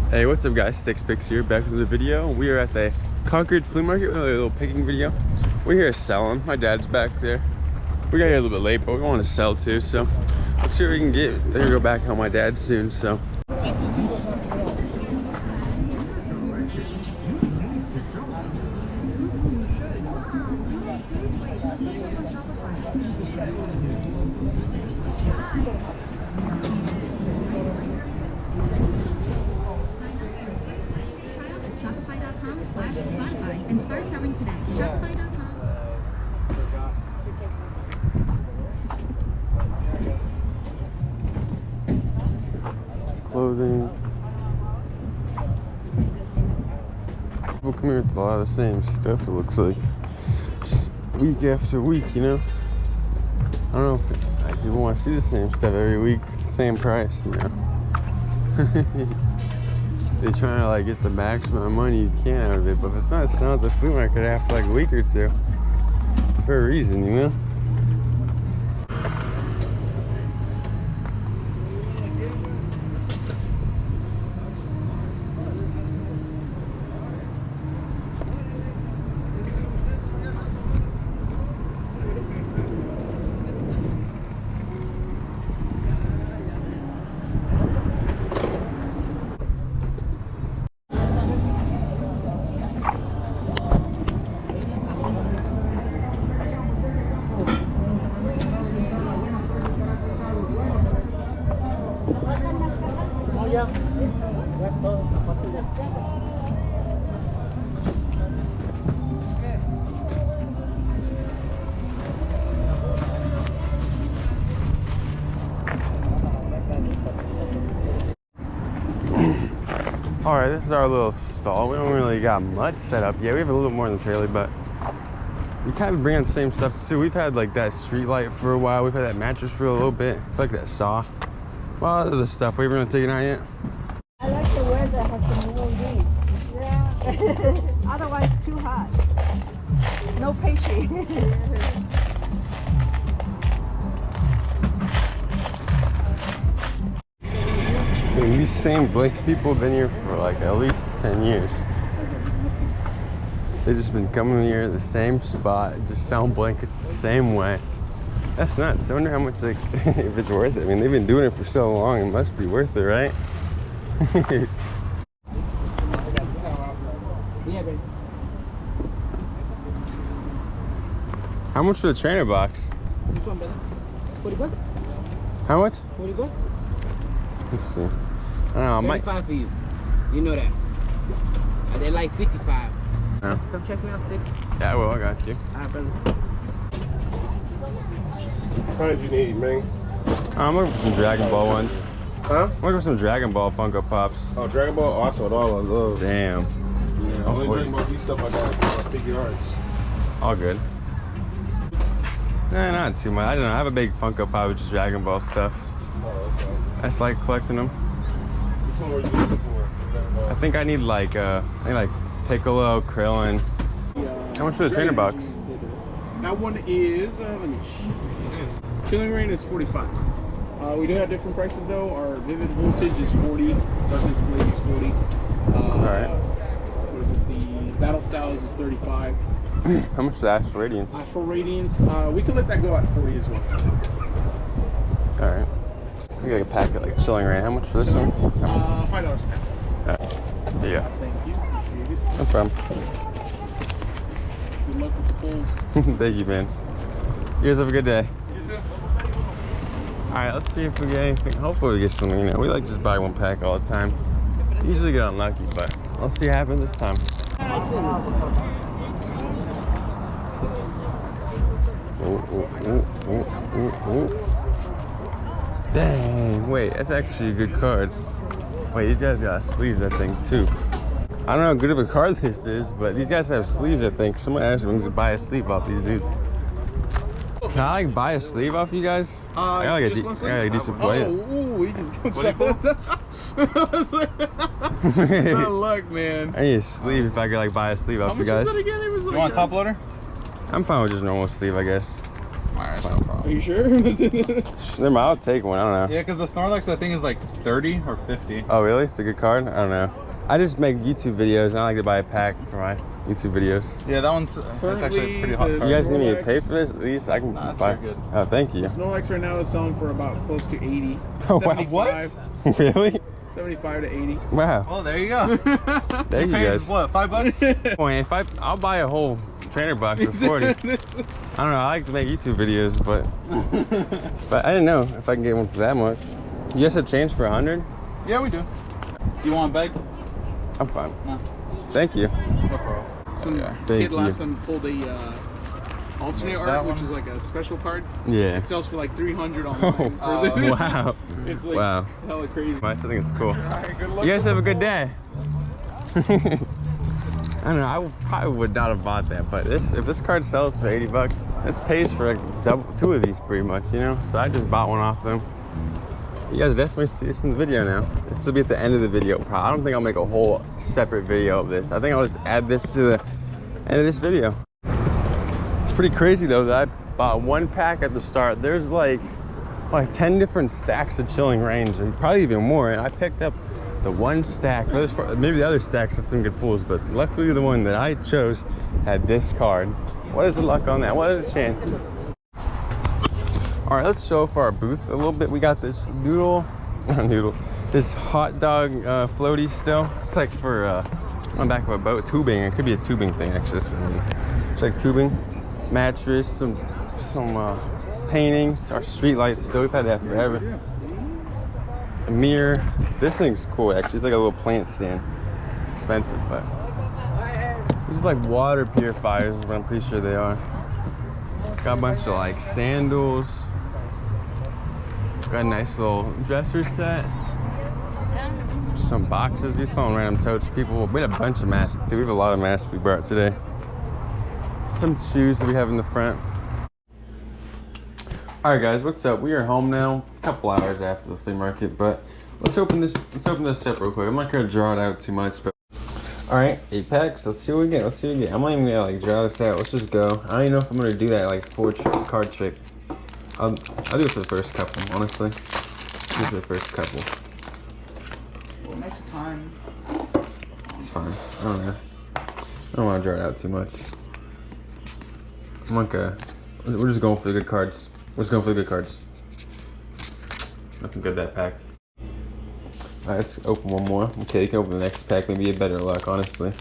Hey, what's up guys, Stixx Picks here, back with a video. We are at the Concord Flea Market with a little picking video. We're here selling. My dad's back there. We got here a little bit late, but we want to sell too, so let's see what we can get. They're gonna go back home my dad soon, so. Shopify.com/Spotify and start selling today. Shopify.com. Clothing. People come here with a lot of the same stuff, it looks like. Just week after week, you know? I don't know if like, people want to see the same stuff every week, same price, you know? They're trying to like get the maximum money you can out of it, but if it's not selling at the flea market after like a week or two, it's for a reason, you know? All right, this is our little stall. We don't really got much set up yet. We have a little more in the trailer, but we kind of bring in the same stuff too. We've had like that street light for a while. We've had that mattress for a little bit. It's like that saw. A lot of the stuff. We haven't taken out yet. I like the weather has some warm breeze. Yeah. Otherwise too hot. No patience. These same blanket people have been here for like at least 10 years. They've just been coming here the same spot, just selling blankets the same way. That's nuts. I wonder how much, like, if it's worth it. I mean, they've been doing it for so long, it must be worth it, right? How much for the trainer box? Which one, brother? 40 bucks? How much? 40 bucks? Let's see. I don't know, I might. 35 for you. You know that. They're like 55. No. Come check me out, Stixx. Yeah, well, I got you. Alright, brother. How much you need, man? I'm looking for some Dragon Ball ones. Huh? I'm looking for some Dragon Ball Funko Pops. Oh, Dragon Ball, also at all I love. Damn. Yeah, only Dragon Ball Z stuff I got is my figure arts. All good. Nah, not too much. I don't know. I have a big Funko Pop with just Dragon Ball stuff. Oh, okay. I just like collecting them. Which one were you looking for? I think I need like Piccolo, Krillin. How much for the trainer box? That one is, let me Chilling Reign is 45. We do have different prices though. Our Vivid Voltage is 40. Darkness Blaze is 40. Alright. What is it? The Battle Styles is 35. How much is the Astral Radiance? Astral Radiance, we can let that go at 40 as well. Alright. I got a packet like Chilling Reign. How much for this one? $5 snack. Yeah. Thank you. Appreciate it. No problem. Good luck with the pulls. Thank you, man. You guys have a good day. You too. Alright, let's see if we get anything. Hopefully we get something, you know. We like just buy one pack all the time. Usually get unlucky, but let's see what happens this time. Dang, wait, that's actually a good card. Wait, these guys got sleeves, I think, too. I don't know how good of a card this is, but these guys have sleeves, I think. Someone asked me to buy a sleeve off these dudes. Can I like buy a sleeve off you guys? I got like a decent play. Oh, he just comes out. Not luck, man. I need a sleeve if I could like buy a sleeve off you guys. Again? It was like You want a top loader? I'm fine with just normal sleeve, I guess. Alright, no problem. Are you sure? Never mind, I'll take one. I don't know. Yeah, because the Snorlax I think is like 30 or 50. Oh, really? It's a good card? I don't know. I just make YouTube videos and I like to buy a pack for my YouTube videos. Yeah, that one's that's actually a pretty hot the card. You guys need me to Snorlax. pay for this? At least I can Nah, that's buy. very good. Oh, thank you. Snorlax right now is selling for about close to 80. Oh, wow. 75, Really? 75 to 80. Wow. Well, there you go. Thank you Paying, guys. what, $5? Point. I'll buy a whole trainer box for 40. I don't know. I like to make YouTube videos, but I didn't know if I can get one for that much. You guys have change for 100? Yeah, we do. You want a bag? I'm fine. No. Thank you. No problem. Some Thank kid you. last time pulled a alternate What's that art, which one? is like a special card. Yeah. It sells for like 300 online. Oh, for the- wow. It's like Wow. hella crazy. I think it's cool. Alright, good luck. You guys have a good day. I don't know. I probably would not have bought that, but if this card sells for 80 bucks, it pays for like double, 2 of these pretty much, you know. So I just bought one off them. You guys definitely see this in the video now. This will be at the end of the video. I don't think I'll make a whole separate video of this. I think I'll just add this to the end of this video. It's pretty crazy though that I bought one pack at the start. There's like 10 different stacks of Chilling Range, and probably even more. And I picked up the one stack. Maybe the other stacks had some good pulls, but luckily the one that I chose had this card. What is the luck on that? What are the chances? All right, let's show off our booth a little bit. We got this this hot dog floaty still. It's like for on the back of a boat, tubing. It could be a tubing thing actually. This one. It's like tubing, mattress, some paintings, our street lights still. We've had that forever. A mirror. This thing's cool actually. It's like a little plant stand. It's expensive, but these are like water purifiers, but I'm pretty sure they are. Got a bunch of like sandals. Got a nice little dresser set. Some boxes. We saw random totes. People. We had a bunch of masks too. We have a lot of masks we brought today. Some shoes that we have in the front. All right, guys. What's up? We are home now. A couple hours after the flea market, but let's open this. Let's open this up real quick. I'm not gonna draw it out too much, but. All right, 8 packs. Let's see what we get. Let's see what we get. I'm not even gonna like draw this out. Let's just go. I don't even know if I'm gonna do that like full card trick. I'll do it for the first couple, honestly. Do it for the first couple. Well, next time. It's fine. I don't know. I don't want to draw it out too much. I'm like we're just going for the good cards. We're just going for the good cards. Nothing good that pack. Alright, let's open one more. Okay, you can open the next pack. Maybe you have better luck, honestly.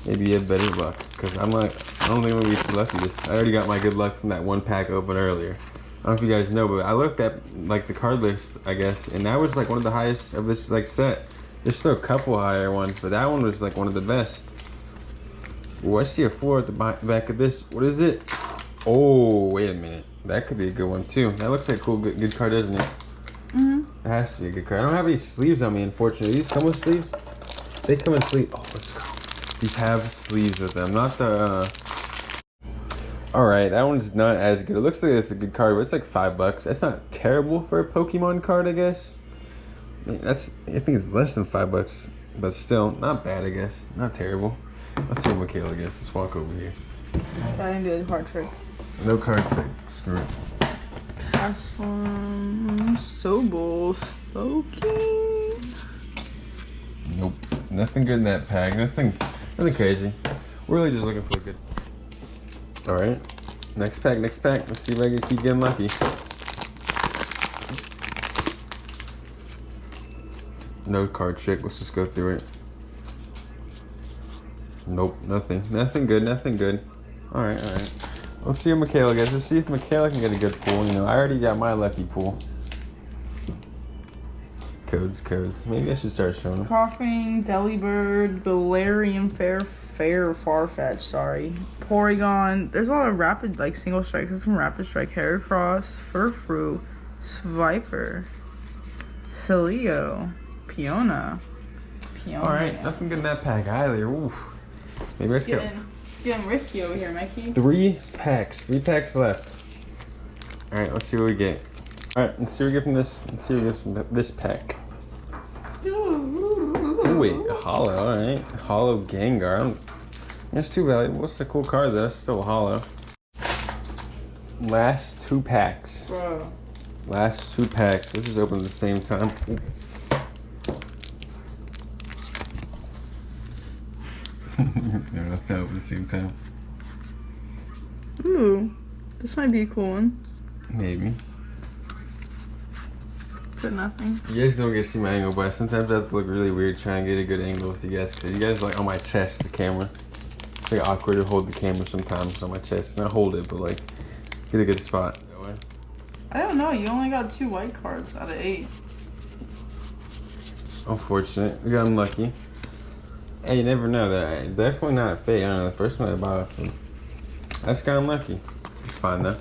Maybe you have better luck. Because I don't think I'm going to be too lucky. I already got my good luck from that one pack open earlier. I don't know if you guys know, but I looked at like the card list, I guess, and that was like one of the highest of this like set. There's still a couple higher ones, but that one was like one of the best. Oh, I see a 4 at the back of this. What is it? Oh, wait a minute. That could be a good one too. That looks like a cool, good card, doesn't it? It has to be a good card. I don't have any sleeves on me, unfortunately. These come with sleeves? They come in sleeves. Oh, let's go. These have sleeves with them. Not the, Alright, that one's not as good. It looks like it's a good card, but it's like $5. That's not terrible for a Pokemon card, I guess. I think it's less than $5, but still, not bad, I guess. Not terrible. Let's see what Michaela gets. Let's walk over here. I didn't do the card trick. No card trick. Screw it. Last one. Sobel Soaking. Nope. Nothing good in that pack. Nothing crazy. We're really just looking for the good. Alright. Next pack. Let's see if I can keep getting lucky. No card trick. Let's just go through it. Nope. Nothing good. Alright. Let's see what Michaela gets. Let's see if Michaela can get a good pull. You know, I already got my lucky pull. Codes. Maybe I should start showing them. Coughing, Delibird, Galarian Farfetch, sorry. Porygon. There's a lot of rapid, like, single strikes. There's some rapid strike. Heracross, Furfrou, Sviper, Celio, Piona. Alright, nothing good in that pack either. Oof. Maybe let's go. It's getting risky over here, Mikey. 3 packs left. Alright, let's see what we get. Alright, let's see what we get from this. Let's see what we get from this pack. Oh wait, a hollow, alright. Hollow Gengar. That's too bad. What's the cool card though? It's still a hollow. Last 2 packs. Bro. Last 2 packs. Let's just open at the same time. Ooh. No, let's not open at the same time. Ooh. This might be a cool one. Maybe. But nothing. You guys don't get to see my angle, but sometimes I have to look really weird trying to get a good angle with you guys. Cause you guys are like on my chest, the camera. It's like awkward to hold the camera sometimes on my chest. Not hold it, but like get a good spot. I don't know. You only got 2 white cards out of 8. Unfortunate. We got unlucky. Hey, you never know. That definitely not fake. I don't know. The first one I bought from. I just got unlucky. It's fine though.